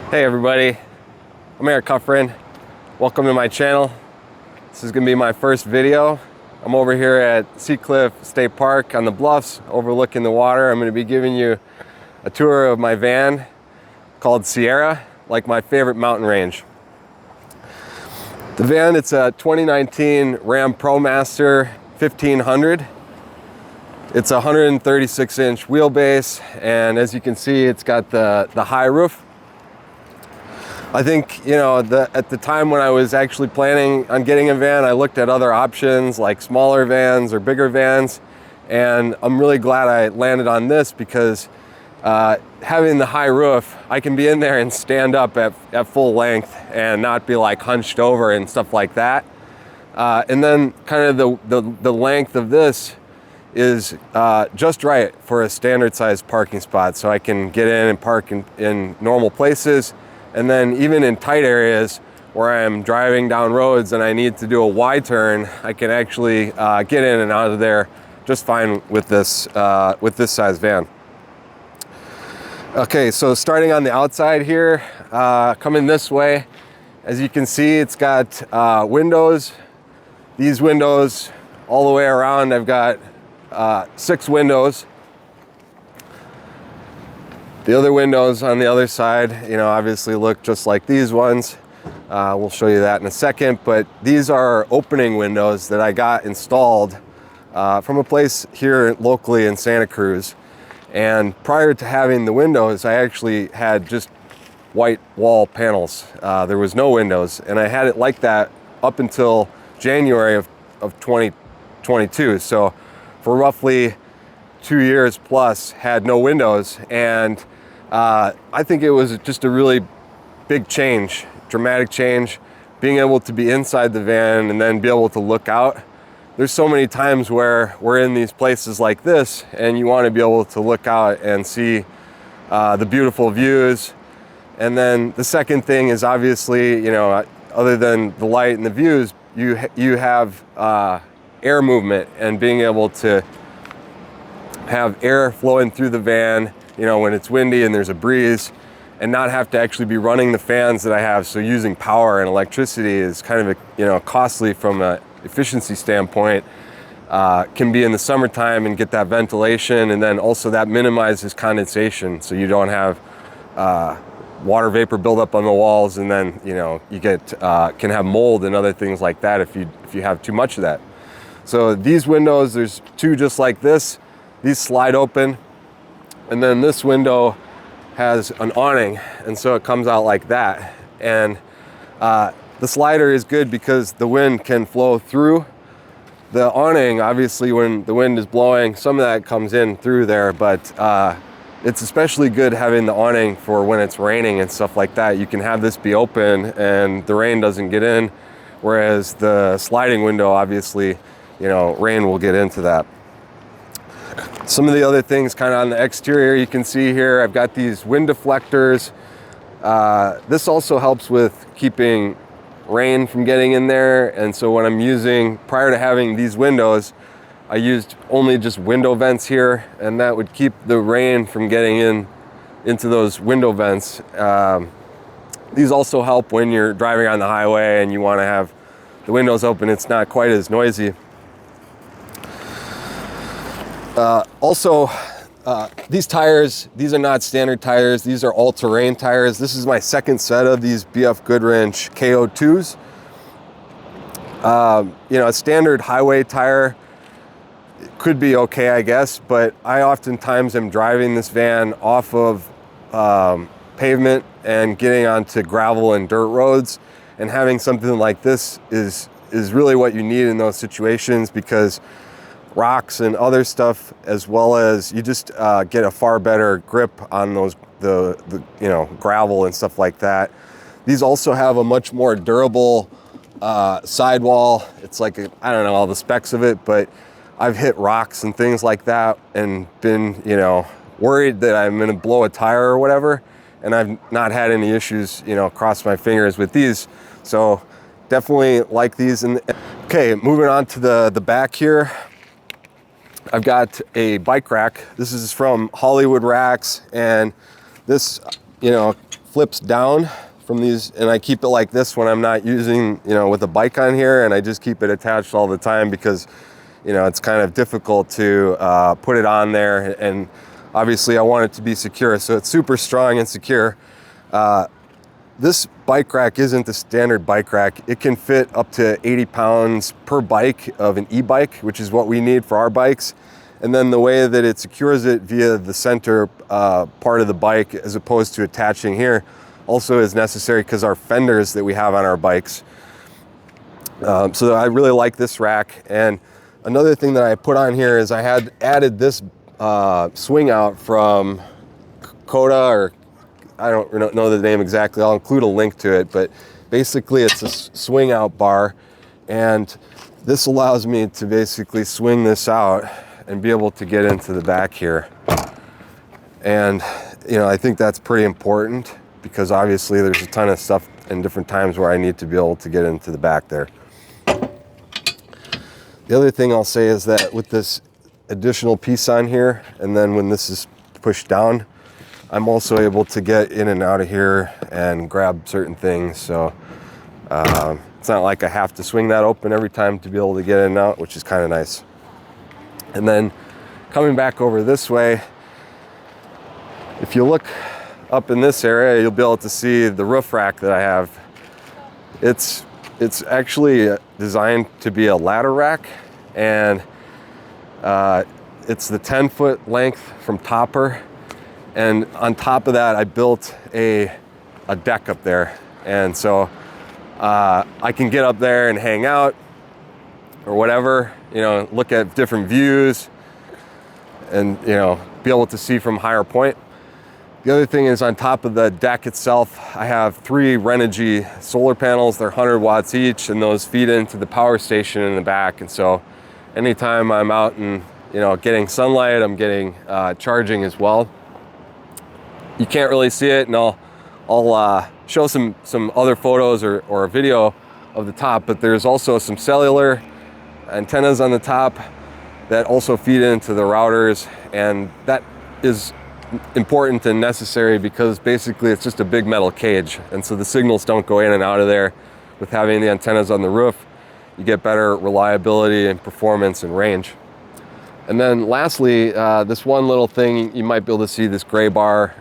Hey everybody, I'm Eric Cuffrin. Welcome to my channel. This is gonna be my first video. I'm over here at Seacliff State Park on the bluffs overlooking the water. I'm gonna be giving you a tour of my van called Sierra, like my favorite mountain range. The van, it's a 2019 Ram Promaster 1500. It's a 136-inch wheelbase, and as you can see, it's got the high roof. I think, you know, at the time when I was actually planning on getting a van, I looked at other options like smaller vans or bigger vans, and I'm really glad I landed on this because having the high roof, I can be in there and stand up at full length and not be like hunched over and stuff like that. And then kind of the length of this is just right for a standard size parking spot, so I can get in and park in normal places. And then even in tight areas where I'm driving down roads and I need to do a Y turn, I can actually get in and out of there just fine with this size van. Okay, so starting on the outside here, coming this way, as you can see, it's got windows. These windows all the way around, I've got 6 windows. The other windows on the other side, you know, obviously look just like these ones. We'll show you that in a second, but these are opening windows that I got installed from a place here locally in Santa Cruz. And prior to having the windows, I actually had just white wall panels. There was no windows, and I had it like that up until January of 2022. So for roughly 2 years plus, had no windows, and I think it was just a really big change, dramatic change, being able to be inside the van and then be able to look out. There's so many times where we're in these places like this and you want to be able to look out and see the beautiful views. And then the second thing is obviously, you know, other than the light and the views, you have air movement and being able to have air flowing through the van, you know, when it's windy and there's a breeze, and not have to actually be running the fans that I have. So using power and electricity is kind of, you know, costly from an efficiency standpoint. Can be in the summertime and get that ventilation, and then also that minimizes condensation, so you don't have water vapor buildup on the walls, and then, you know, you get can have mold and other things like that if you have too much of that. So these windows, there's 2 just like this. These slide open, and then this window has an awning, and so it comes out like that. And the slider is good because the wind can flow through the awning. Obviously, when the wind is blowing, some of that comes in through there, but it's especially good having the awning for when it's raining and stuff like that. You can have this be open and the rain doesn't get in, whereas the sliding window, obviously, you know, rain will get into that. Some of the other things kind of on the exterior, you can see here, I've got these wind deflectors. This also helps with keeping rain from getting in there. And so when I'm using, prior to having these windows, I used only just window vents here, and that would keep the rain from getting into those window vents. These also help when you're driving on the highway and you want to have the windows open. It's not quite as noisy. Also, these tires, these are not standard tires. These are all-terrain tires. This is my second set of these BF Goodwrench KO2s. You know, a standard highway tire could be okay, I guess, but I oftentimes am driving this van off of pavement and getting onto gravel and dirt roads, and having something like this is really what you need in those situations, because rocks and other stuff, as well as you just get a far better grip on those the you know, gravel and stuff like that. These also have a much more durable sidewall. It's like I don't know all the specs of it, but I've hit rocks and things like that and been, you know, worried that I'm gonna blow a tire or whatever, and I've not had any issues, you know, cross my fingers with these. So definitely like these. And okay, moving on to the back here, I've got a bike rack. This is from Hollywood Racks, and this, you know, flips down from these, and I keep it like this when I'm not using, you know, with a bike on here, and I just keep it attached all the time because, you know, it's kind of difficult to put it on there, and obviously I want it to be secure, so it's super strong and secure. This bike rack isn't the standard bike rack. It can fit up to 80 pounds per bike of an e-bike, which is what we need for our bikes. And then the way that it secures it via the center part of the bike, as opposed to attaching here, also is necessary because our fenders that we have on our bikes. So I really like this rack. And another thing that I put on here is I had added this swing out from Coda, or I don't know the name exactly. I'll include a link to it, but basically it's a swing out bar, and this allows me to basically swing this out and be able to get into the back here. And, you know, I think that's pretty important because obviously there's a ton of stuff in different times where I need to be able to get into the back there. The other thing I'll say is that with this additional piece on here, and then when this is pushed down, I'm also able to get in and out of here and grab certain things. So it's not like I have to swing that open every time to be able to get in and out, which is kind of nice. And then coming back over this way, if you look up in this area, you'll be able to see the roof rack that I have. It's actually designed to be a ladder rack, and it's the 10-foot length from topper. And on top of that, I built a deck up there. And so I can get up there and hang out or whatever, you know, look at different views and, you know, be able to see from higher point. The other thing is on top of the deck itself, I have 3 Renogy solar panels. They're 100 watts each, and those feed into the power station in the back. And so anytime I'm out and, you know, getting sunlight, I'm getting charging as well. You can't really see it, and I'll show some other photos or a video of the top, but there's also some cellular antennas on the top that also feed into the routers, and that is important and necessary because basically it's just a big metal cage, and so the signals don't go in and out of there. With having the antennas on the roof, you get better reliability and performance and range. And then lastly, this one little thing, you might be able to see this gray bar,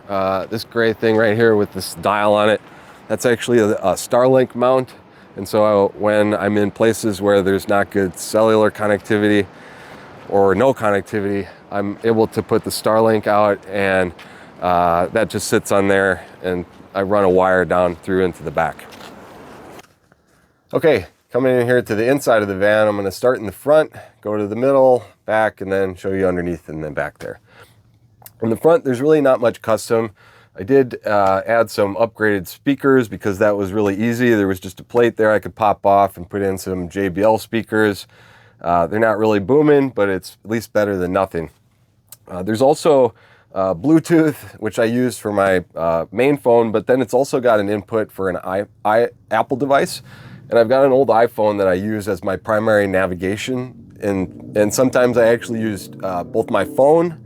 this gray thing right here with this dial on it. That's actually a Starlink mount. And so when I'm in places where there's not good cellular connectivity or no connectivity, I'm able to put the Starlink out, and that just sits on there, and I run a wire down through into the back. Okay, coming in here to the inside of the van, I'm going to start in the front, go to the middle, back, and then show you underneath and then back there. In the front, there's really not much custom. I did add some upgraded speakers because that was really easy. There was just a plate there I could pop off and put in some JBL speakers. They're not really booming, but it's at least better than nothing. There's also Bluetooth, which I use for my main phone, but then it's also got an input for an Apple device. And I've got an old iPhone that I use as my primary navigation. And sometimes I actually use both my phone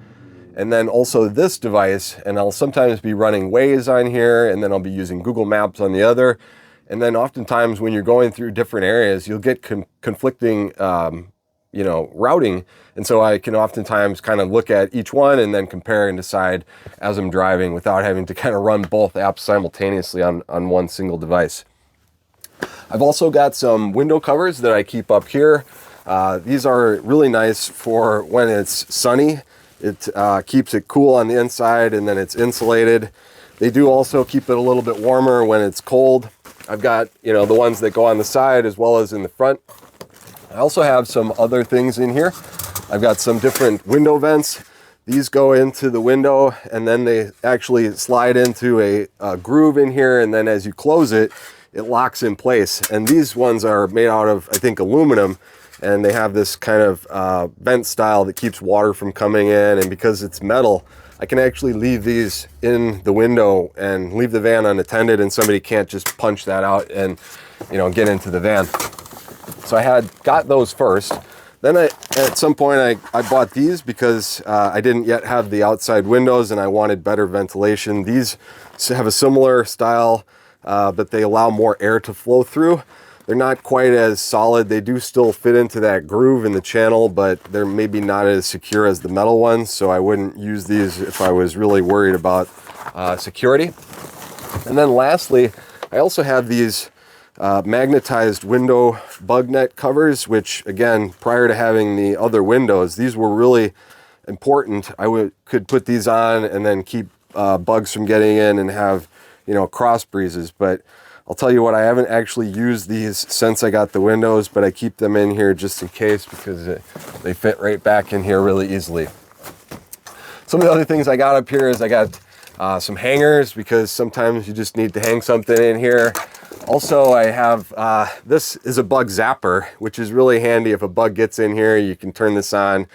and then also this device. And I'll sometimes be running Waze on here, and then I'll be using Google Maps on the other. And then oftentimes when you're going through different areas, you'll get conflicting, you know, routing. And so I can oftentimes kind of look at each one and then compare and decide as I'm driving without having to kind of run both apps simultaneously on one single device. I've also got some window covers that I keep up here. These are really nice for when it's sunny. It keeps it cool on the inside, and then it's insulated. They do also keep it a little bit warmer when it's cold. I've got, you know, the ones that go on the side as well as in the front. I also have some other things in here. I've got some different window vents. These go into the window, and then they actually slide into a groove in here, and then as you close it, it locks in place. And these ones are made out of, I think, aluminum, and they have this kind of vent style that keeps water from coming in. And because it's metal, I can actually leave these in the window and leave the van unattended, and somebody can't just punch that out and, you know, get into the van. So I had got those first. Then at some point I bought these because I didn't yet have the outside windows and I wanted better ventilation. These have a similar style, but they allow more air to flow through. They're not quite as solid. They do still fit into that groove in the channel, but they're maybe not as secure as the metal ones, so I wouldn't use these if I was really worried about security. And then lastly, I also have these magnetized window bug net covers, which again, prior to having the other windows, these were really important. Could put these on and then keep bugs from getting in and have, you know, cross breezes. But I'll tell you what, I haven't actually used these since I got the windows, but I keep them in here just in case because they fit right back in here really easily. Some of the other things I got up here is I got some hangers because sometimes you just need to hang something in here. Also, I have, this is a bug zapper, which is really handy. If a bug gets in here, you can turn this on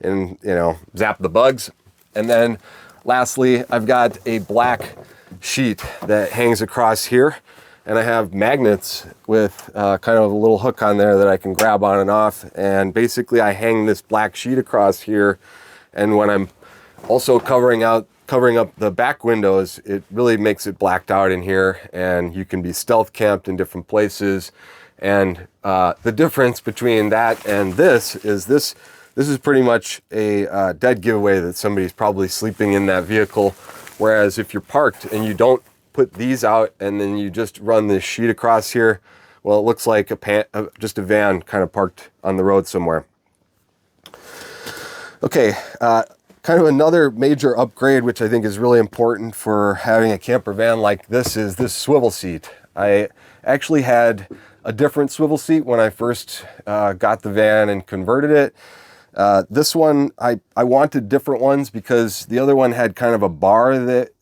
and, you know, zap the bugs. And then lastly, I've got a black sheet that hangs across here. And I have magnets with kind of a little hook on there that I can grab on and off. And basically I hang this black sheet across here. And when I'm also covering up the back windows, it really makes it blacked out in here, and you can be stealth camped in different places. And the difference between that and this is pretty much a dead giveaway that somebody's probably sleeping in that vehicle. Whereas if you're parked and you don't put these out and then you just run this sheet across here, well, it looks like just a van kind of parked on the road somewhere. Okay, kind of another major upgrade, which I think is really important for having a camper van like this, is this swivel seat. I actually had a different swivel seat when I first got the van and converted it. This one, I wanted different ones because the other one had kind of a bar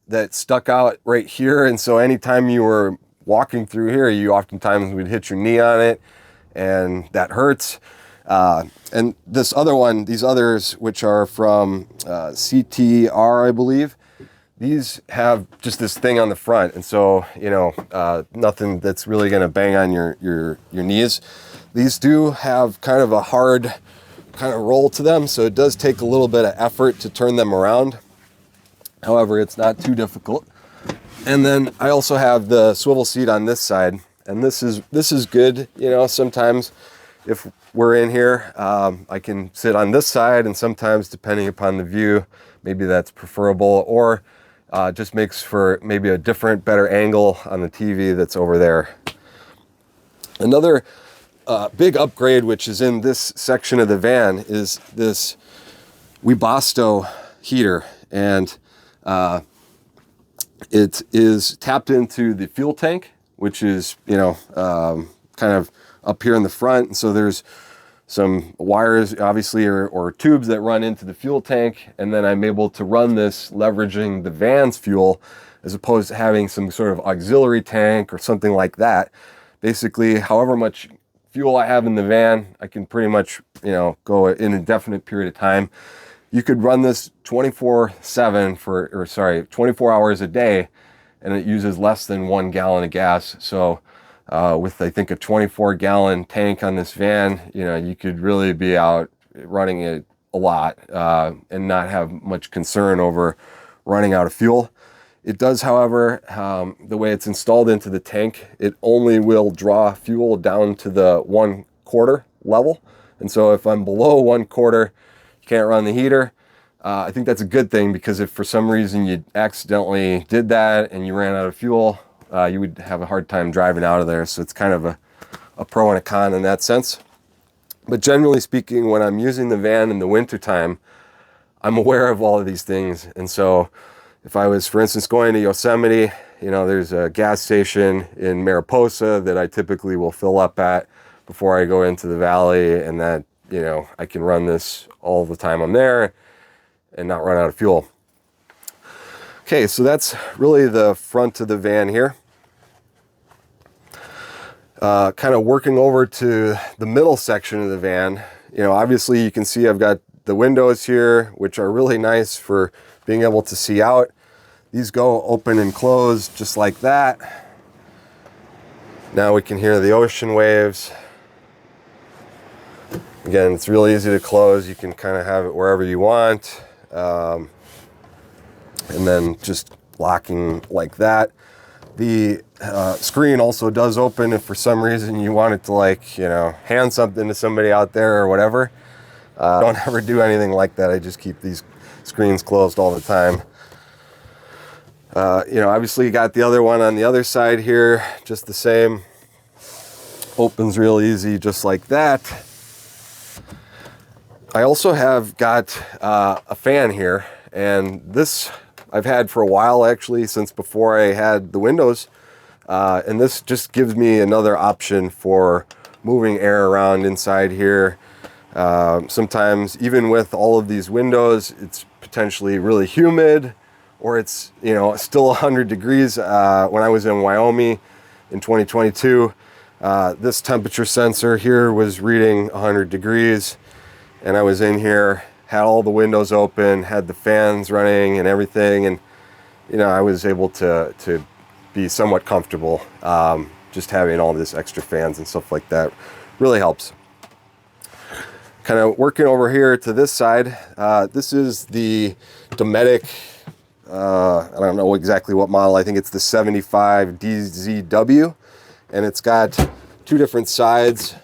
that stuck out right here. And so anytime you were walking through here, you oftentimes would hit your knee on it, and that hurts. And this other one, these others, which are from CTR, I believe, these have just this thing on the front. And so, you know, nothing that's really going to bang on your knees. These do have kind of a hard kind of roll to them, so it does take a little bit of effort to turn them around. However, it's not too difficult. And then I also have the swivel seat on this side, and this is good. You know, sometimes if we're in here, I can sit on this side, and sometimes depending upon the view, maybe that's preferable, or just makes for maybe a different, better angle on the TV that's over there. Another big upgrade, which is in this section of the van, is this Webasto heater, and it is tapped into the fuel tank, which is, you know, kind of up here in the front. And so there's some wires, obviously, or tubes that run into the fuel tank. And then I'm able to run this leveraging the van's fuel, as opposed to having some sort of auxiliary tank or something like that. Basically, however much fuel I have in the van, I can pretty much, you know, go an indefinite period of time. You could run this 24/7 24 hours a day, and it uses less than 1 gallon of gas. So with, I think, a 24-gallon tank on this van, you know, you could really be out running it a lot and not have much concern over running out of fuel. It does, however, the way it's installed into the tank, it only will draw fuel down to the 1/4 level. And so if I'm below 1/4, can't run the heater. I think that's a good thing, because if for some reason you accidentally did that and you ran out of fuel, you would have a hard time driving out of there. So it's kind of a pro and a con in that sense. But generally speaking, when I'm using the van in the wintertime, I'm aware of all of these things. And so if I was, for instance, going to Yosemite, you know, there's a gas station in Mariposa that I typically will fill up at before I go into the valley, and that, you know, I can run this all the time I'm there and not run out of fuel. Okay, so that's really the front of the van here. Kind of working over to the middle section of the van, you know, obviously you can see I've got the windows here, which are really nice for being able to see out. These go open and close just like that. Now we can hear the ocean waves. Again, it's real easy to close. You can kind of have it wherever you want. And then just locking like that. The screen also does open if for some reason you wanted to, like, you know, hand something to somebody out there or whatever. Don't ever do anything like that. I just keep these screens closed all the time. You know, obviously you got the other one on the other side here, just the same. Opens real easy, just like that. I also have got a fan here, and this I've had for a while, actually, since before I had the windows. And this just gives me another option for moving air around inside here. Sometimes, even with all of these windows, it's potentially really humid, or it's, you know, still 100 degrees. When I was in Wyoming in 2022, this temperature sensor here was reading 100 degrees. And I was in here, had all the windows open, had the fans running and everything, and you know, I was able to be somewhat comfortable. Just having all this extra fans and stuff like that really helps. Kind of working over here to this side. This is the Dometic. I don't know exactly what model. I think it's the 75 DZW, and it's got two different sides.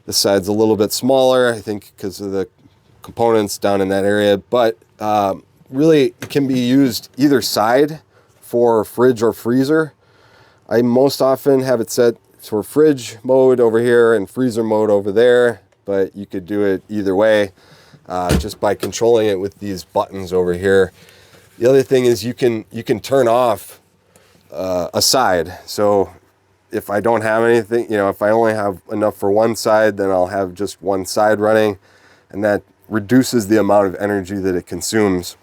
This side's a little bit smaller, I think, because of the components down in that area, but really it can be used either side for fridge or freezer. I most often have it set for fridge mode over here and freezer mode over there, but you could do it either way just by controlling it with these buttons over here. The other thing is you can turn off a side. So if I don't have anything, you know, if I only have enough for one side, then I'll have just one side running, and that reduces the amount of energy that it consumes.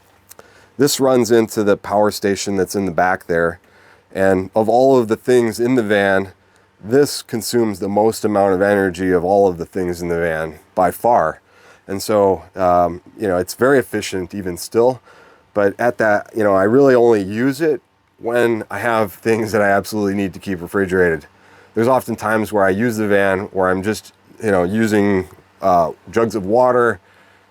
This runs into the power station that's in the back there, and of all of the things in the van, this consumes the most amount of energy of all of the things in the van by far. And so, you know, it's very efficient even still, but at that, you know, I really only use it when I have things that I absolutely need to keep refrigerated. There's often times where I use the van where I'm just, you know, using jugs of water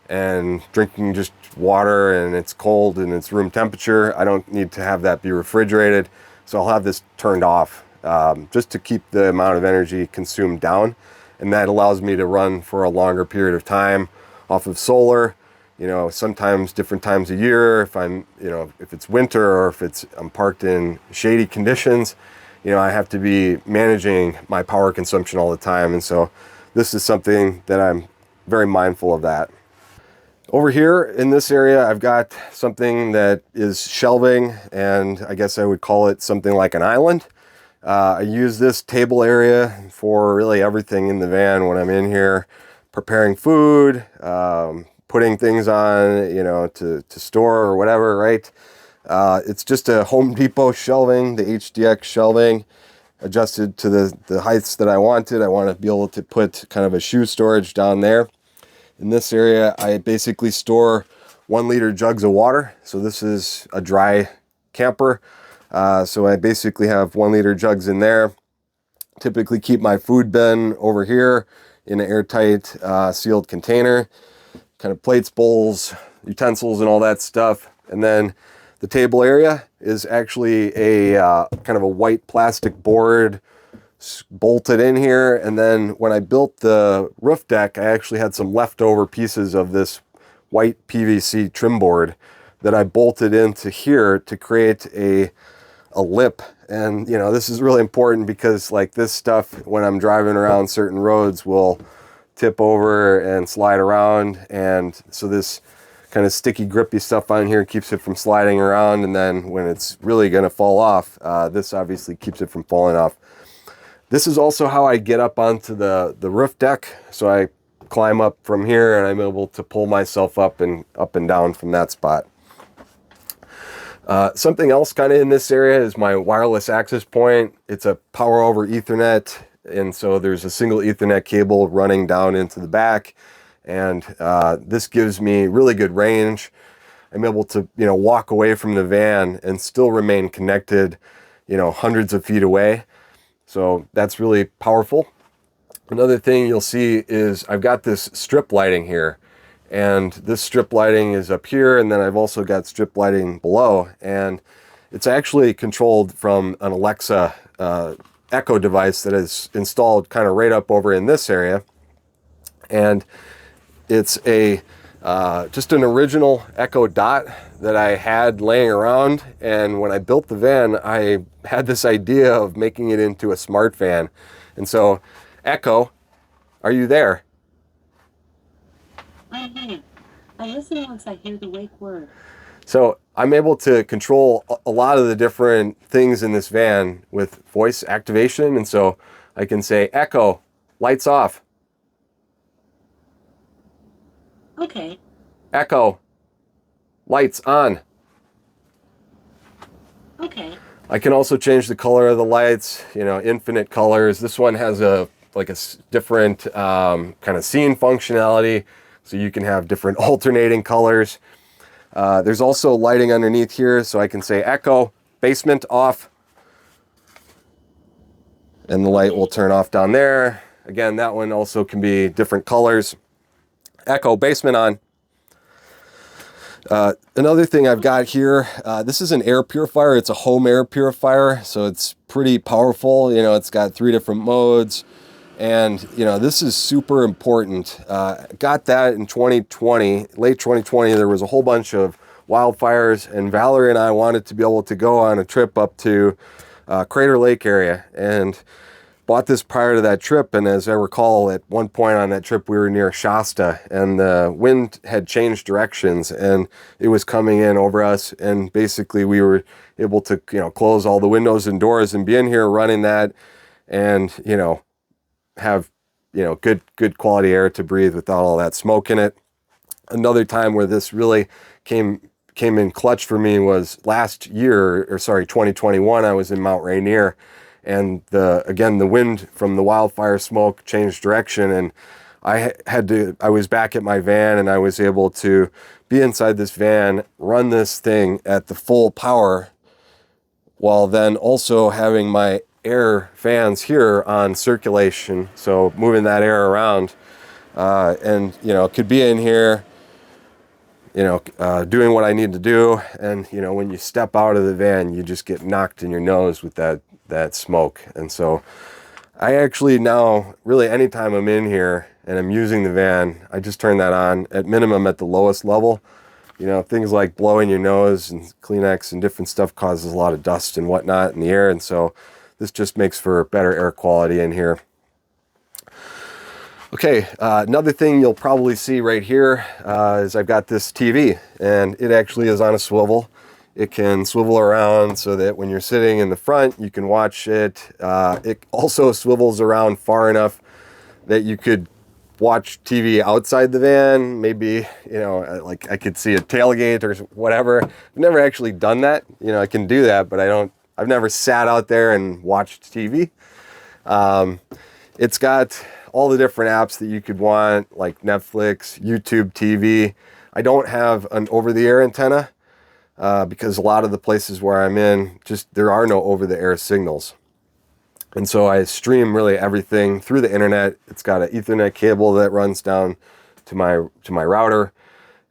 and drinking just water, and it's cold and it's room temperature. I don't need to have that be refrigerated. So I'll have this turned off just to keep the amount of energy consumed down. And that allows me to run for a longer period of time off of solar. You know, sometimes different times of year, if I'm, you know, if it's winter or if I'm parked in shady conditions, you know, I have to be managing my power consumption all the time. And so this is something that I'm very mindful of that. Over here in this area, I've got something that is shelving, and I guess I would call it something like an island. I use this table area for really everything in the van when I'm in here, preparing food, putting things on, you know, to store or whatever, right? It's just a Home Depot shelving, the HDX shelving, adjusted to the heights that I wanted. I want to be able to put kind of a shoe storage down there. In this area, I basically store 1 liter jugs of water. So this is a dry camper. So I basically have 1 liter jugs in there. Typically keep my food bin over here in an airtight sealed container. Kind of plates, bowls, utensils, and all that stuff. And then the table area is actually a kind of a white plastic board bolted in here. And then when I built the roof deck, I actually had some leftover pieces of this white PVC trim board that I bolted into here to create a lip. And you know, this is really important because like this stuff, when I'm driving around certain roads, will tip over and slide around, and so this kind of sticky grippy stuff on here keeps it from sliding around, and then when it's really going to fall off, this obviously keeps it from falling off. This is also how I get up onto the roof deck. So I climb up from here and I'm able to pull myself up and down from that spot. Something else kind of in this area is my wireless access point. It's a power over Ethernet, and so there's a single Ethernet cable running down into the back, and this gives me really good range. I'm able to, you know, walk away from the van and still remain connected, you know, hundreds of feet away. So that's really powerful. Another thing you'll see is I've got this strip lighting here, and this strip lighting is up here, and then I've also got strip lighting below, and it's actually controlled from an Alexa Echo device that is installed kind of right up over in this area. And it's a just an original Echo Dot that I had laying around, and when I built the van, I had this idea of making it into a smart van. And so, Echo, are you there? I am. I listen once I hear the wake word. So I'm able to control a lot of the different things in this van with voice activation, and so I can say, Echo, lights off. Okay. Echo, lights on. Okay. I can also change the color of the lights, infinite colors. This one has a different kind of scene functionality, so you can have different alternating colors. There's also lighting underneath here, so I can say Echo, basement off, and the light will turn off down there. Again, that one also can be different colors. Echo, basement on. Another thing I've got here, this is an air purifier. It's a home air purifier, so it's pretty powerful. It's got 3 different modes, and this is super important. Got that in 2020, late 2020. There was a whole bunch of wildfires, and Valerie and I wanted to be able to go on a trip up to Crater Lake area, and bought this prior to that trip. And as I recall, at one point on that trip, we were near Shasta, and the wind had changed directions, and it was coming in over us. And basically, we were able to, close all the windows and doors and be in here running that, and have good quality air to breathe without all that smoke in it. Another time where this really came in clutch for me was last year, 2021. I was in Mount Rainier, and the wind from the wildfire smoke changed direction, and I was back at my van, and I was able to be inside this van, run this thing at the full power, while then also having my air fans here on circulation, so moving that air around, and could be in here, doing what I need to do. And when you step out of the van, you just get knocked in your nose with that smoke. And so I actually now, really anytime I'm in here and I'm using the van, I just turn that on at minimum at the lowest level. Things like blowing your nose and Kleenex and different stuff causes a lot of dust and whatnot in the air, and so this just makes for better air quality in here. Okay, another thing you'll probably see right here is I've got this TV, and it actually is on a swivel. It can swivel around so that when you're sitting in the front, you can watch it. It also swivels around far enough that you could watch TV outside the van. Maybe, like I could see a tailgate or whatever. I've never actually done that. I can do that, but I've never sat out there and watched TV. It's got all the different apps that you could want, like Netflix, YouTube TV. I don't have an over-the-air antenna because a lot of the places where I'm in, there are no over-the-air signals. And so I stream really everything through the internet. It's got an Ethernet cable that runs down to my router.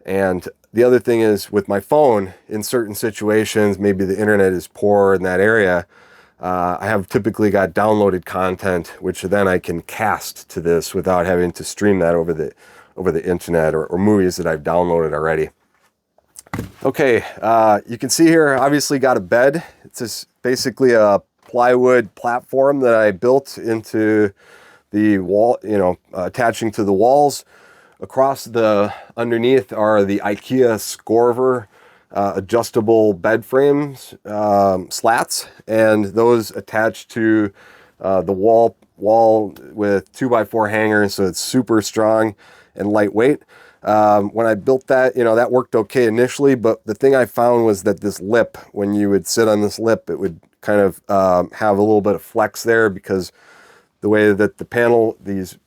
And the other thing is, with my phone, in certain situations, maybe the internet is poor in that area, I have typically got downloaded content, which then I can cast to this without having to stream that over the internet, or movies that I've downloaded already. Okay, you can see here, obviously got a bed. It's just basically a plywood platform that I built into the wall, attaching to the walls. Across underneath are the IKEA Scorver adjustable bed frames, slats, and those attach to the wall with 2x4 hangers, so it's super strong and lightweight. When I built that, that worked okay initially, but the thing I found was that this lip, when you would sit on this lip, it would kind of have a little bit of flex there, because the way that the panel, these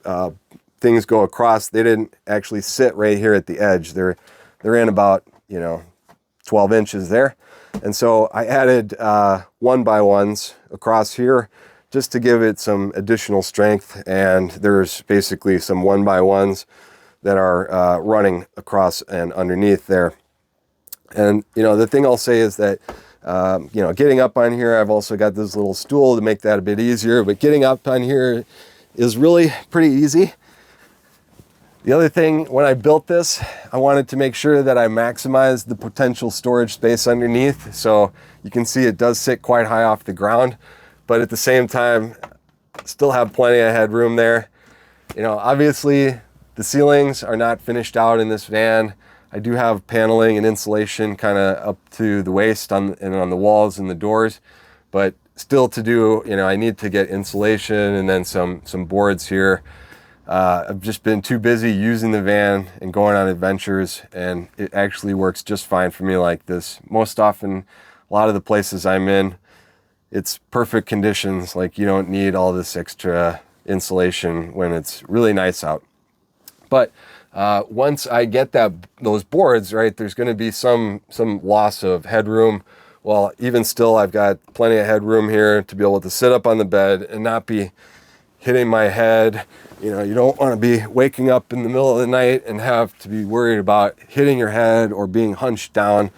things go across, they didn't actually sit right here at the edge. They're in about 12 inches there, and so I added 1x1s across here just to give it some additional strength. And there's basically some 1x1s that are running across and underneath there. And the thing I'll say is that getting up on here, I've also got this little stool to make that a bit easier, but getting up on here is really pretty easy. The other thing, when I built this, I wanted to make sure that I maximized the potential storage space underneath. So you can see it does sit quite high off the ground, but at the same time, still have plenty of headroom there. Obviously the ceilings are not finished out in this van. I do have paneling and insulation kind of up to the waist and on the walls and the doors, but still to do, I need to get insulation and then some boards here. I've just been too busy using the van and going on adventures, and it actually works just fine for me like this. Most often, a lot of the places I'm in, it's perfect conditions. Like, you don't need all this extra insulation when it's really nice out. But once I get those boards, right, there's going to be some loss of headroom. Well, even still, I've got plenty of headroom here to be able to sit up on the bed and not be hitting my head. You don't want to be waking up in the middle of the night and have to be worried about hitting your head or being hunched down.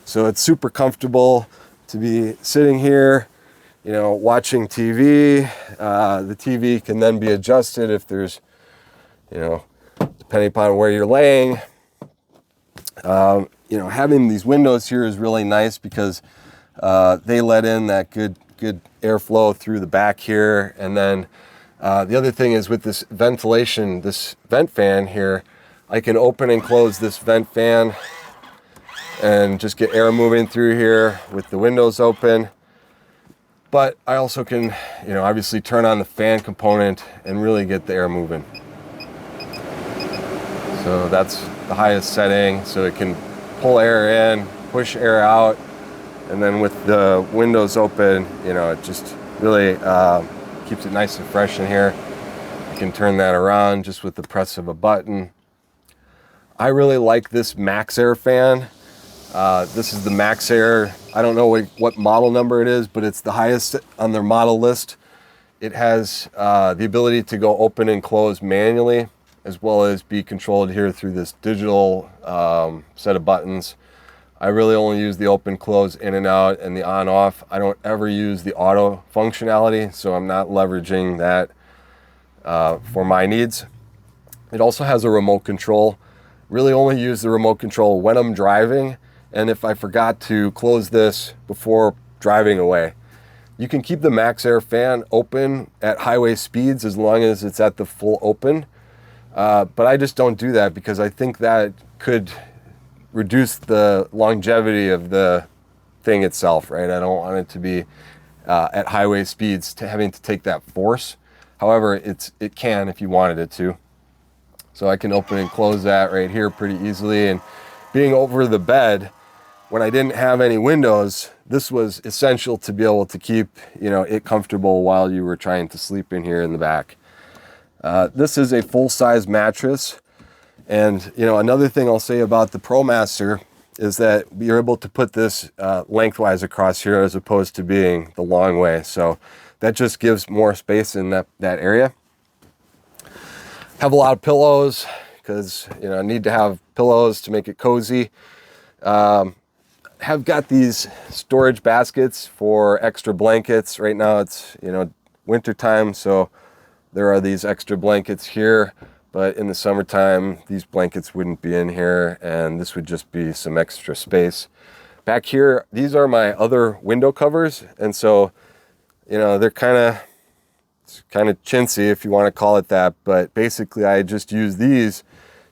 So it's super comfortable to be sitting here, watching TV. The TV can then be adjusted if there's, depending upon where you're laying. Having these windows here is really nice because they let in that good airflow through the back here. And then the other thing is with this ventilation, this vent fan here, I can open and close this vent fan and just get air moving through here with the windows open. But I also can, obviously turn on the fan component and really get the air moving. So that's the highest setting, so it can pull air in, push air out, and then with the windows open, it just really keeps it nice and fresh in here. You can turn that around just with the press of a button. I really like this Max Air fan. This is the Max Air. I don't know what model number it is, but it's the highest on their model list. It has the ability to go open and close manually, as well as be controlled here through this digital set of buttons. I really only use the open, close, in and out, and the on off. I don't ever use the auto functionality, so I'm not leveraging that for my needs. It also has a remote control. Really only use the remote control when I'm driving, and if I forgot to close this before driving away. You can keep the Max Air fan open at highway speeds as long as it's at the full open. But I just don't do that because I think that could reduce the longevity of the thing itself, right? I don't want it to be at highway speeds having to take that force. However, it can if you wanted it to. So I can open and close that right here pretty easily. And being over the bed, when I didn't have any windows, this was essential to be able to keep, it comfortable while you were trying to sleep in here in the back. This is a full-size mattress. And, another thing I'll say about the Promaster is that you're able to put this lengthwise across here as opposed to being the long way. So that just gives more space in that area. Have a lot of pillows because, I need to have pillows to make it cozy. Have got these storage baskets for extra blankets. Right now it's, winter time, so there are these extra blankets here. But in the summertime, these blankets wouldn't be in here, and this would just be some extra space. Back here, these are my other window covers, and so, they're kind of chintzy, if you want to call it that, but basically I just use these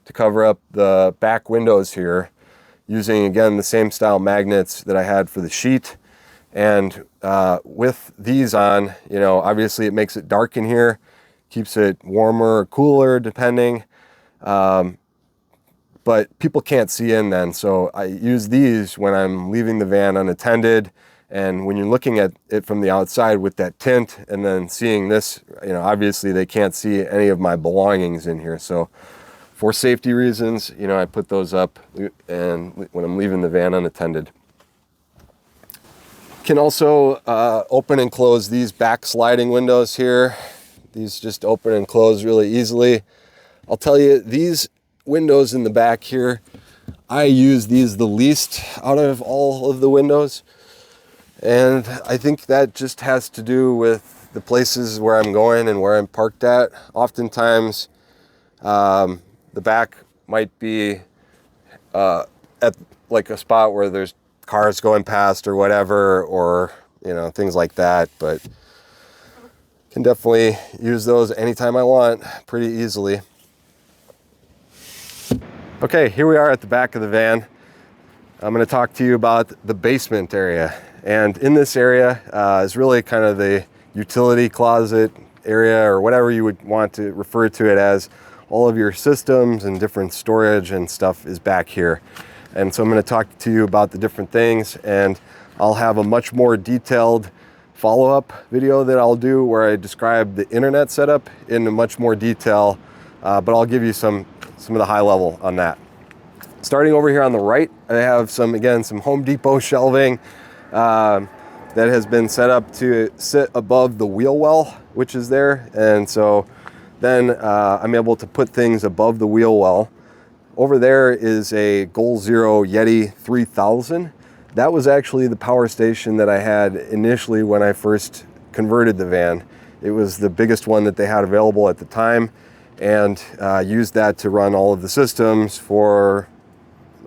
to cover up the back windows here, using, again, the same style magnets that I had for the sheet. And with these on, obviously it makes it dark in here, keeps it warmer or cooler depending, but people can't see in then, so I use these when I'm leaving the van unattended. And when you're looking at it from the outside with that tint and then seeing this, obviously they can't see any of my belongings in here. So for safety reasons, I put those up and when I'm leaving the van unattended. Can also open and close these back sliding windows here. These just open and close really easily. I'll tell you, these windows in the back here, I use these the least out of all of the windows. And I think that just has to do with the places where I'm going and where I'm parked at. Oftentimes, the back might be at like a spot where there's cars going past or whatever, or things like that, but can definitely use those anytime I want pretty easily. Okay, here we are at the back of the van. I'm going to talk to you about the basement area, and in this area is really kind of the utility closet area, or whatever you would want to refer to it as. All of your systems and different storage and stuff is back here. And so I'm going to talk to you about the different things, and I'll have a much more detailed follow-up video that I'll do where I describe the internet setup in much more detail, but I'll give you some of the high level on that. Starting over here on the right, I have some Home Depot shelving that has been set up to sit above the wheel well, which is there. And so then I'm able to put things above the wheel well. Over there is a Goal Zero Yeti 3000. That was actually the power station that I had initially when I first converted the van. It was the biggest one that they had available at the time, and used that to run all of the systems for,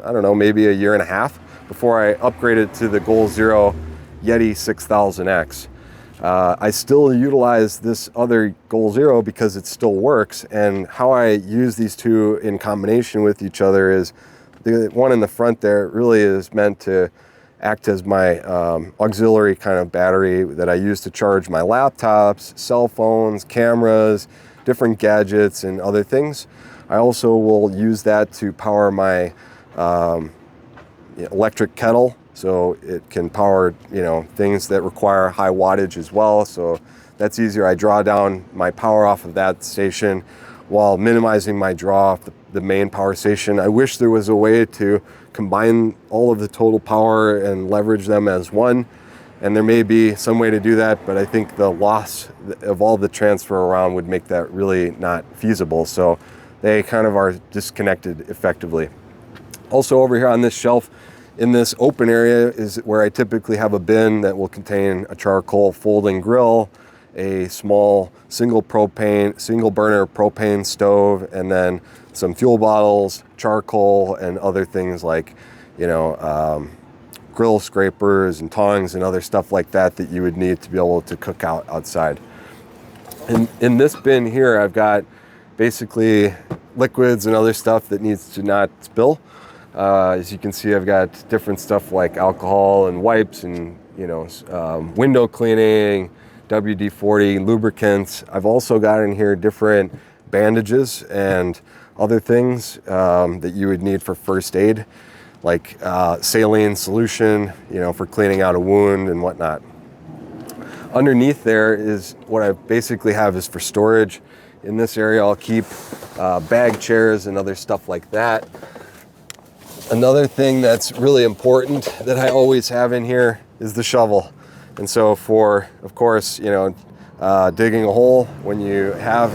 I don't know, maybe a year and a half before I upgraded to the Goal Zero Yeti 6000X. I still utilize this other Goal Zero because it still works, and how I use these two in combination with each other is the one in the front there really is meant to act as my auxiliary kind of battery that I use to charge my laptops, cell phones, cameras, different gadgets, and other things. I also will use that to power my electric kettle, so it can power things that require high wattage as well. So that's easier. I draw down my power off of that station while minimizing my draw off the main power station. I wish there was a way to combine all of the total power and leverage them as one, and there may be some way to do that, but I think the loss of all the transfer around would make that really not feasible. So they kind of are disconnected effectively. Also over here on this shelf in this open area is where I typically have a bin that will contain a charcoal folding grill, a small single burner propane stove, and then some fuel bottles, charcoal, and other things like, grill scrapers and tongs and other stuff like that that you would need to be able to cook out outside. In this bin here, I've got basically liquids and other stuff that needs to not spill. As you can see, I've got different stuff like alcohol and wipes and, window cleaning, WD-40, lubricants. I've also got in here different bandages and other things that you would need for first aid, like saline solution, for cleaning out a wound and whatnot. Underneath there is what I basically have is for storage. In this area, I'll keep bag chairs and other stuff like that. Another thing that's really important that I always have in here is the shovel. And so for, of course, digging a hole when you have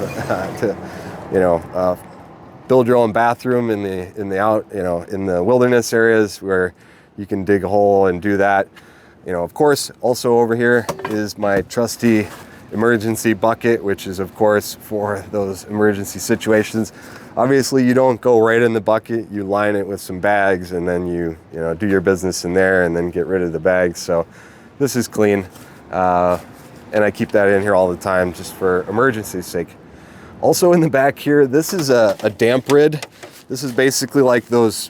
to, build your own bathroom in the wilderness areas where you can dig a hole and do that. Of course, also over here is my trusty emergency bucket, which is of course for those emergency situations. Obviously, you don't go right in the bucket. You line it with some bags, and then you do your business in there, and then get rid of the bags. So this is clean, and I keep that in here all the time just for emergency's sake. Also in the back here, this is a damp rid. This is basically like those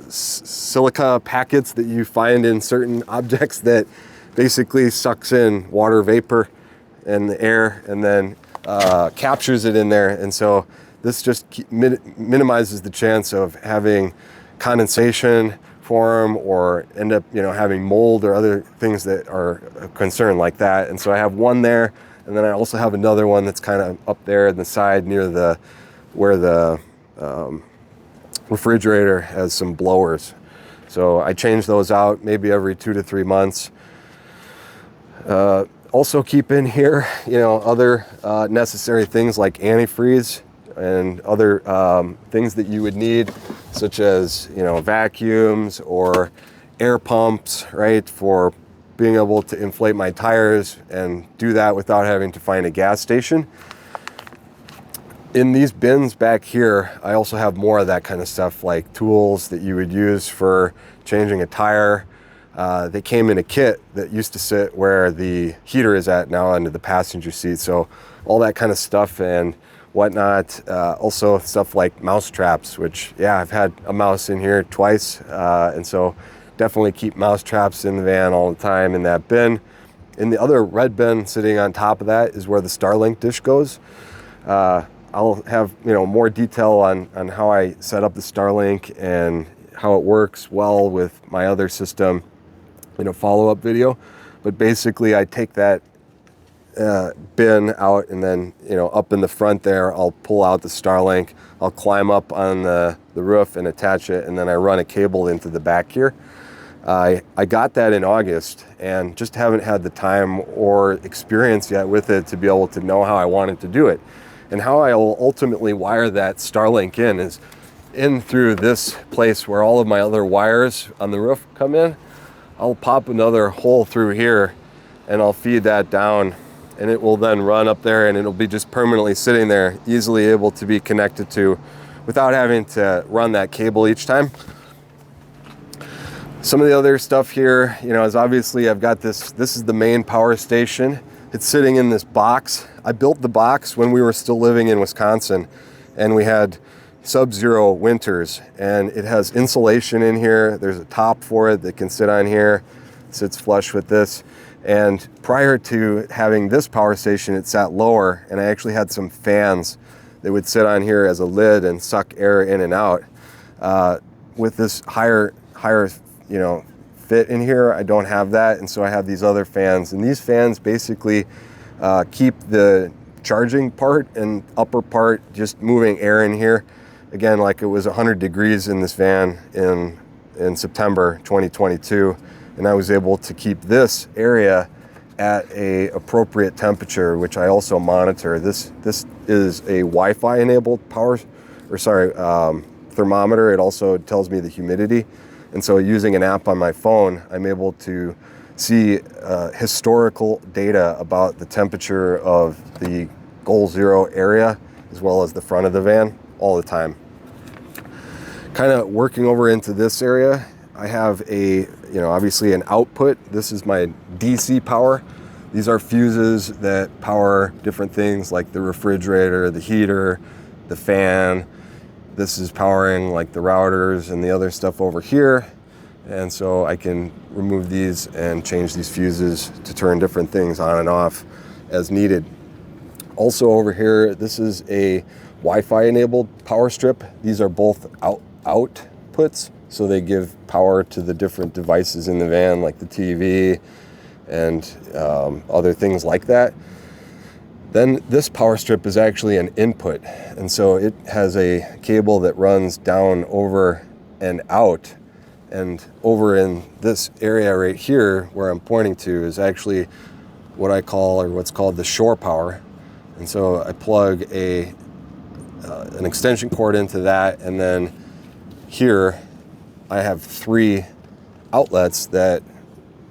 silica packets that you find in certain objects that basically sucks in water vapor and the air, and then captures it in there. And so this just minimizes the chance of having condensation form or end up having mold or other things that are a concern like that. And so I have one there, and then I also have another one that's kind of up there in the side near where the refrigerator has some blowers. So I change those out maybe every 2 to 3 months. Also keep in here, other necessary things like antifreeze and other things that you would need, such as, vacuums or air pumps, right, for being able to inflate my tires and do that without having to find a gas station. In these bins back here, I also have more of that kind of stuff, like tools that you would use for changing a tire. They came in a kit that used to sit where the heater is at now under the passenger seat. So all that kind of stuff and whatnot. Also stuff like mouse traps, which, yeah, I've had a mouse in here twice. And so definitely keep mouse traps in the van all the time in that bin. In the other red bin sitting on top of that is where the Starlink dish goes. I'll have, more detail on how I set up the Starlink and how it works well with my other system in a follow-up video. But basically I take that bin out, and then, up in the front there, I'll pull out the Starlink. I'll climb up on the roof and attach it, and then I run a cable into the back here. I got that in August and just haven't had the time or experience yet with it to be able to know how I wanted to do it. And how I will ultimately wire that Starlink in is in through this place where all of my other wires on the roof come in. I'll pop another hole through here and I'll feed that down, and it will then run up there, and it'll be just permanently sitting there, easily able to be connected to without having to run that cable each time. Some of the other stuff here, is obviously I've got this is the main power station. It's sitting in this box. I built the box when we were still living in Wisconsin, and we had sub-zero winters, and it has insulation in here. There's a top for it that can sit on here. It sits flush with this. And prior to having this power station, it sat lower, and I actually had some fans that would sit on here as a lid and suck air in and out. With this higher fit in here, I don't have that, and so I have these other fans, and these fans basically keep the charging part and upper part just moving air in here. Again, like it was 100 degrees in this van in September 2022, and I was able to keep this area at a appropriate temperature, which I also monitor. This is a Wi-Fi enabled thermometer. It also tells me the humidity. And so using an app on my phone, I'm able to see historical data about the temperature of the goal zero area, as well as the front of the van all the time. Kind of working over into this area, I have obviously an output. This is my DC power. These are fuses that power different things like the refrigerator, the heater, the fan. This is powering like the routers and the other stuff over here. And so I can remove these and change these fuses to turn different things on and off as needed. Also over here, this is a Wi-Fi enabled power strip. These are both outputs, so they give power to the different devices in the van, like the TV and other things like that. Then this power strip is actually an input, and so it has a cable that runs down, over, and out. And over in this area right here where I'm pointing to is actually what I call, or what's called, the shore power. And so I plug an extension cord into that, and then here I have 3 outlets that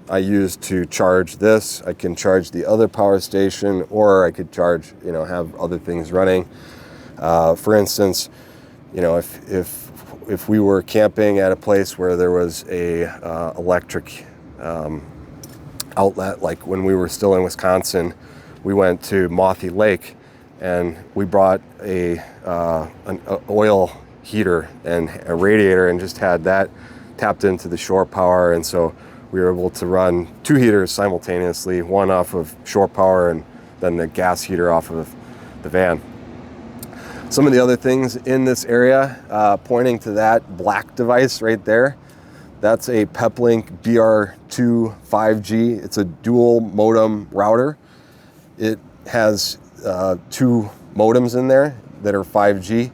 I use to charge this. I can charge the other power station, or I could charge, have other things running. For instance, if we were camping at a place where there was a electric outlet, like when we were still in Wisconsin, we went to Mothy Lake, and we brought an oil heater and a radiator, and just had that tapped into the shore power. And so we were able to run 2 heaters simultaneously, one off of shore power and then the gas heater off of the van. Some of the other things in this area, pointing to that black device right there, that's a Peplink BR2 5G. It's a dual modem router. It has 2 modems in there that are 5G,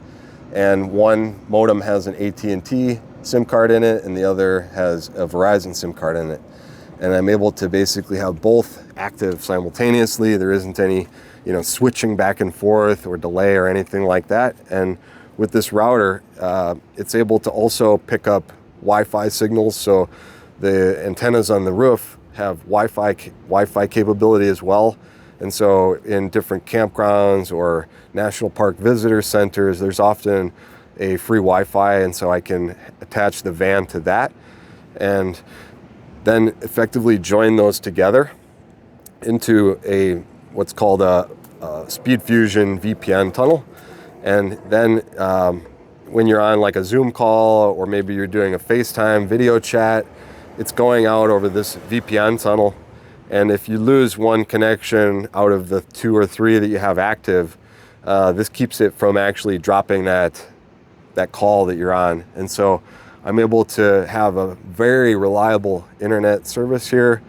and one modem has an AT&T SIM card in it, and the other has a Verizon SIM card in it. and I'm able to basically have both active simultaneously. There isn't any, switching back and forth or delay or anything like that. And with this router, it's able to also pick up Wi-Fi signals. So the antennas on the roof have Wi-Fi capability as well. And so in different campgrounds or national park visitor centers, there's often a free Wi-Fi, and so I can attach the van to that and then effectively join those together into what's called a Speed Fusion VPN tunnel. And then when you're on like a Zoom call, or maybe you're doing a FaceTime video chat, it's going out over this VPN tunnel. And if you lose one connection out of the 2 or 3 that you have active, this keeps it from actually dropping that call that you're on. And so I'm able to have a very reliable internet service here.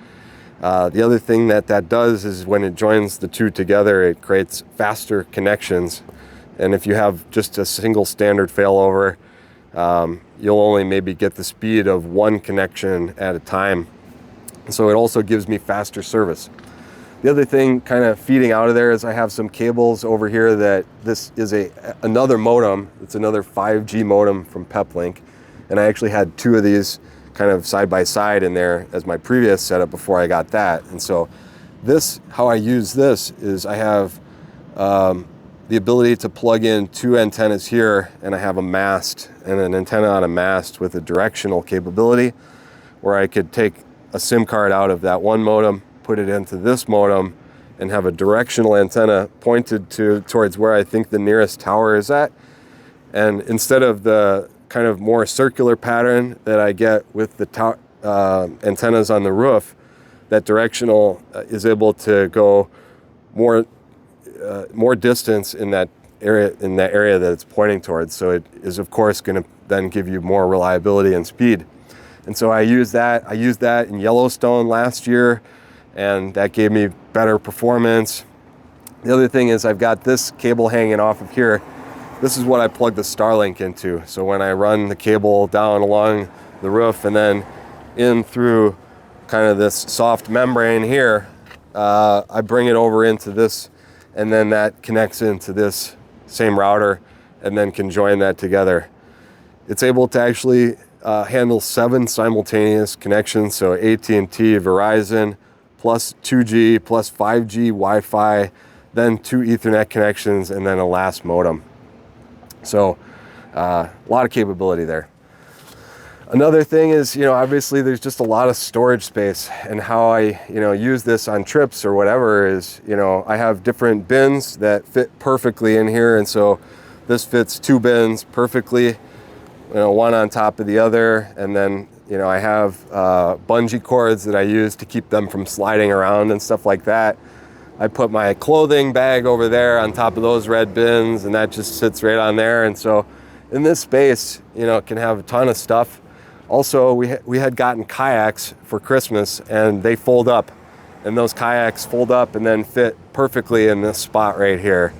The other thing that does is when it joins the two together, it creates faster connections. And if you have just a single standard failover, you'll only maybe get the speed of one connection at a time. So it also gives me faster service. The other thing kind of feeding out of there is I have some cables over here that this is another modem. It's another 5G modem from Peplink. And I actually had 2 of these kind of side by side in there as my previous setup before I got that. And so how I use this is I have the ability to plug in 2 antennas here, and I have a mast and an antenna on a mast with a directional capability where I could take a SIM card out of that one modem, put it into this modem, and have a directional antenna pointed towards where I think the nearest tower is at. And instead of the kind of more circular pattern that I get with the antennas on the roof, that directional is able to go more distance in that area that it's pointing towards. So it is of course going to then give you more reliability and speed. And so I used that in Yellowstone last year, and that gave me better performance. The other thing is I've got this cable hanging off of here. This is what I plug the Starlink into. So when I run the cable down along the roof and then in through kind of this soft membrane here, I bring it over into this, and then that connects into this same router and then can join that together. It's able to actually handle 7 simultaneous connections, so AT&T, Verizon, plus 2G, plus 5G Wi-Fi, then 2 Ethernet connections, and then a last modem. So a lot of capability there. Another thing is, obviously there's just a lot of storage space, and how I, use this on trips or whatever is, I have different bins that fit perfectly in here, and so this fits 2 bins perfectly, one on top of the other. And then, I have bungee cords that I use to keep them from sliding around and stuff like that. I put my clothing bag over there on top of those red bins, and that just sits right on there. And so in this space, it can have a ton of stuff. Also, we had gotten kayaks for Christmas, and they fold up, and those kayaks fold up and then fit perfectly in this spot right here.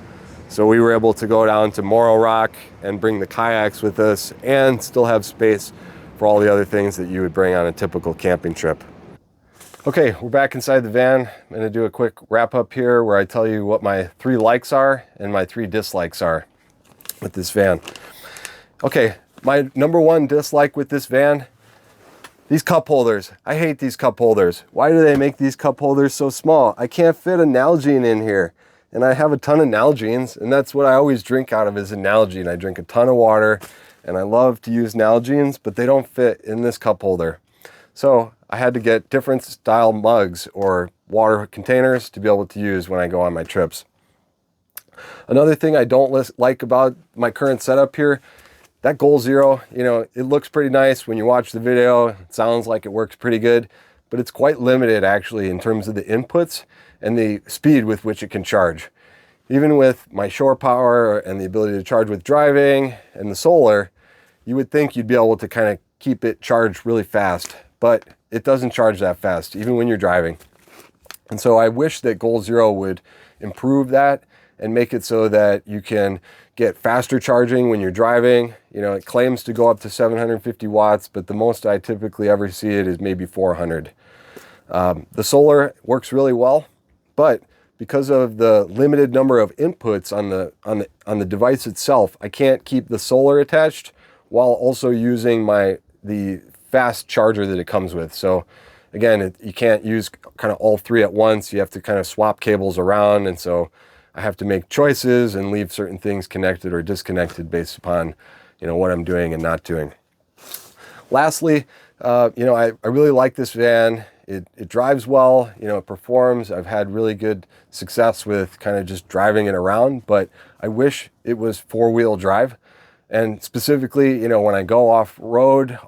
So we were able to go down to Morro Rock and bring the kayaks with us and still have space for all the other things that you would bring on a typical camping trip. Okay, we're back inside the van. I'm going to do a quick wrap up here where I tell you what my 3 likes are and my 3 dislikes are with this van. Okay, my number 1 dislike with this van, these cup holders. I hate these cup holders. Why do they make these cup holders so small? I can't fit a Nalgene in here. And I have a ton of Nalgenes, and that's what I always drink out of is a Nalgene. I drink a ton of water, and I love to use Nalgenes, but they don't fit in this cup holder. So I had to get different style mugs or water containers to be able to use when I go on my trips. Another thing I don't like about my current setup here, that Goal Zero, it looks pretty nice when you watch the video. It sounds like it works pretty good, but it's quite limited actually in terms of the inputs and the speed with which it can charge. Even with my shore power and the ability to charge with driving and the solar, you would think you'd be able to kind of keep it charged really fast, but it doesn't charge that fast, even when you're driving. And so I wish that Goal Zero would improve that and make it so that you can get faster charging when you're driving. It claims to go up to 750 watts, but the most I typically ever see it is maybe 400. The solar works really well, but because of the limited number of inputs on the device itself, I can't keep the solar attached while also using the fast charger that it comes with. So again, you can't use kind of all three at once. You have to kind of swap cables around, and so I have to make choices and leave certain things connected or disconnected based upon, what I'm doing and not doing. Lastly, I really like this van. It drives well, it performs. I've had really good success with kind of just driving it around, but I wish it was four-wheel drive. And specifically, when I go off-road,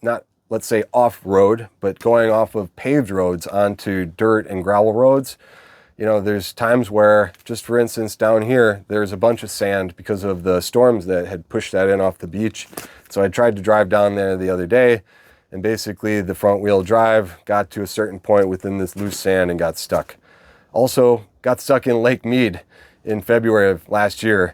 not, let's say off-road, but going off of paved roads onto dirt and gravel roads, there's times where, just for instance, down here, there's a bunch of sand because of the storms that had pushed that in off the beach. So I tried to drive down there the other day, and basically the front wheel drive got to a certain point within this loose sand and got stuck. Also got stuck in Lake Mead in February of last year,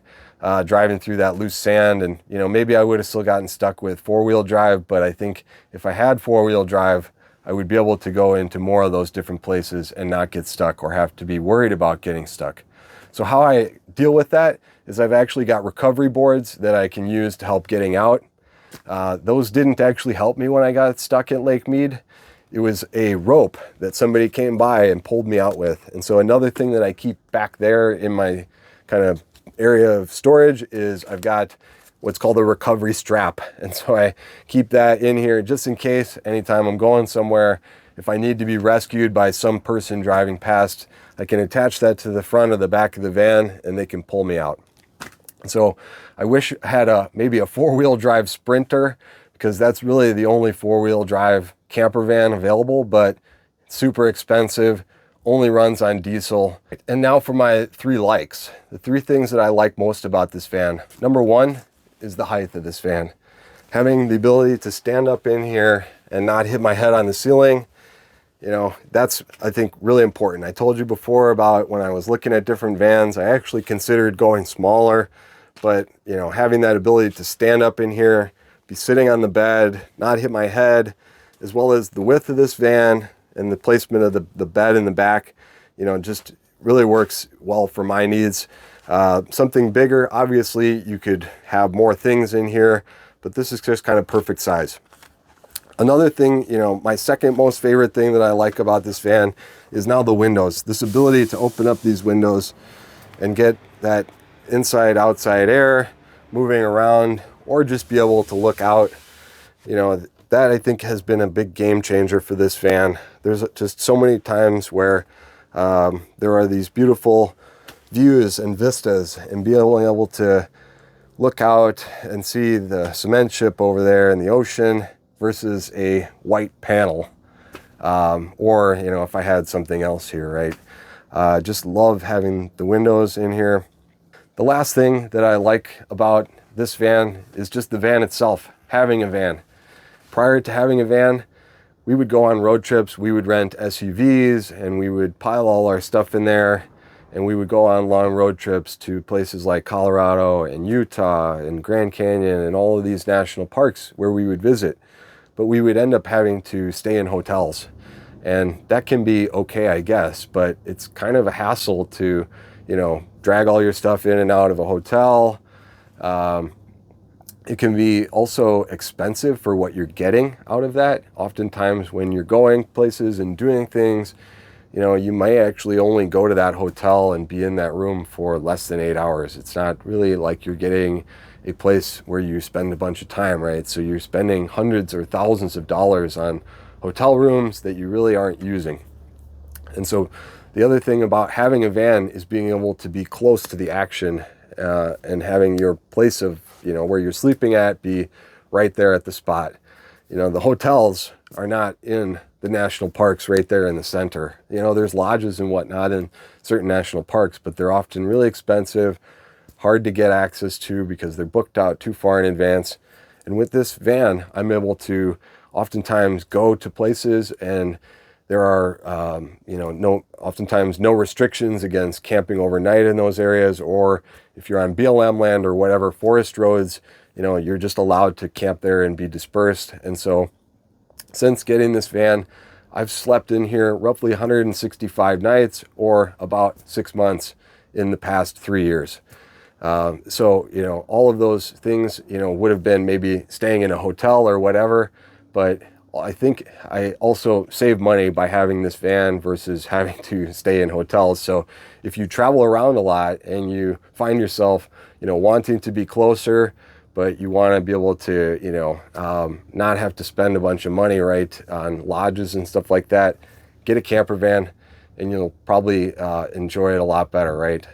driving through that loose sand. And maybe I would have still gotten stuck with four-wheel drive, but I think if I had four-wheel drive, I would be able to go into more of those different places and not get stuck or have to be worried about getting stuck. So how I deal with that is I've actually got recovery boards that I can use to help getting out. Those didn't actually help me when I got stuck at Lake Mead. It was a rope that somebody came by and pulled me out with. And so another thing that I keep back there in my kind of area of storage is I've got what's called a recovery strap. And so I keep that in here just in case anytime I'm going somewhere, if I need to be rescued by some person driving past, I can attach that to the front or the back of the van and they can pull me out. So I wish I had maybe a four-wheel drive Sprinter, because that's really the only four-wheel drive camper van available, but super expensive, only runs on diesel. And now for my three likes. The three things that I like most about this van. Number one is the height of this van. Having the ability to stand up in here and not hit my head on the ceiling, that's, I think, really important. I told you before about when I was looking at different vans, I actually considered going smaller, but having that ability to stand up in here, be sitting on the bed, not hit my head, as well as the width of this van and the placement of the bed in the back, just really works well for my needs. Something bigger, obviously you could have more things in here, but this is just kind of perfect size. Another thing, my second most favorite thing that I like about this van is now the windows. This ability to open up these windows and get that inside outside air moving around, or just be able to look out, that I think has been a big game changer for this van. There's just so many times where there are these beautiful views and vistas, and being able to look out and see the cement ship over there in the ocean versus a white panel, or if I had something else here, right? Just love having the windows in here. The last thing that I like about this van is just the van itself, having a van. Prior to having a van, we would go on road trips, we would rent SUVs, and we would pile all our stuff in there, and we would go on long road trips to places like Colorado and Utah and Grand Canyon and all of these national parks where we would visit. But we would end up having to stay in hotels. And that can be okay, I guess, but it's kind of a hassle to, drag all your stuff in and out of a hotel. It can be also expensive for what you're getting out of that. Oftentimes when you're going places and doing things, you may actually only go to that hotel and be in that room for less than 8 hours. It's not really like you're getting a place where you spend a bunch of time, right? So you're spending hundreds or thousands of dollars on hotel rooms that you really aren't using. And so the other thing about having a van is being able to be close to the action, and having your place of, where you're sleeping at be right there at the spot. The hotels are not in the national parks right there in the center. There's lodges and whatnot in certain national parks, but they're often really expensive, hard to get access to because they're booked out too far in advance. And with this van, I'm able to oftentimes go to places, and there are, oftentimes no restrictions against camping overnight in those areas, or if you're on BLM land or whatever, forest roads, you're just allowed to camp there and be dispersed. And so since getting this van, I've slept in here roughly 165 nights, or about 6 months in the past 3 years. So, you know, all of those things, you know, would have been maybe staying in a hotel or whatever, but I think I also save money by having this van versus having to stay in hotels. So if you travel around a lot and you find yourself, you know, wanting to be closer, but you want to be able to, you know, not have to spend a bunch of money, right, on lodges and stuff like that, get a camper van and you'll probably enjoy it a lot better, right?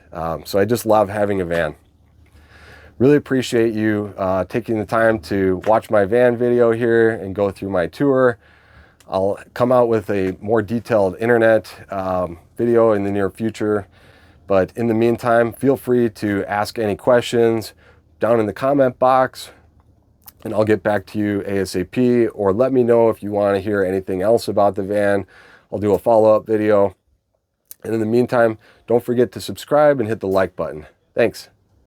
So I just love having a van. Really appreciate you taking the time to watch my van video here and go through my tour. I'll come out with a more detailed internet video in the near future. But in the meantime, feel free to ask any questions down in the comment box and I'll get back to you ASAP, or let me know if you want to hear anything else about the van. I'll do a follow-up video. And in the meantime, don't forget to subscribe and hit the like button. Thanks.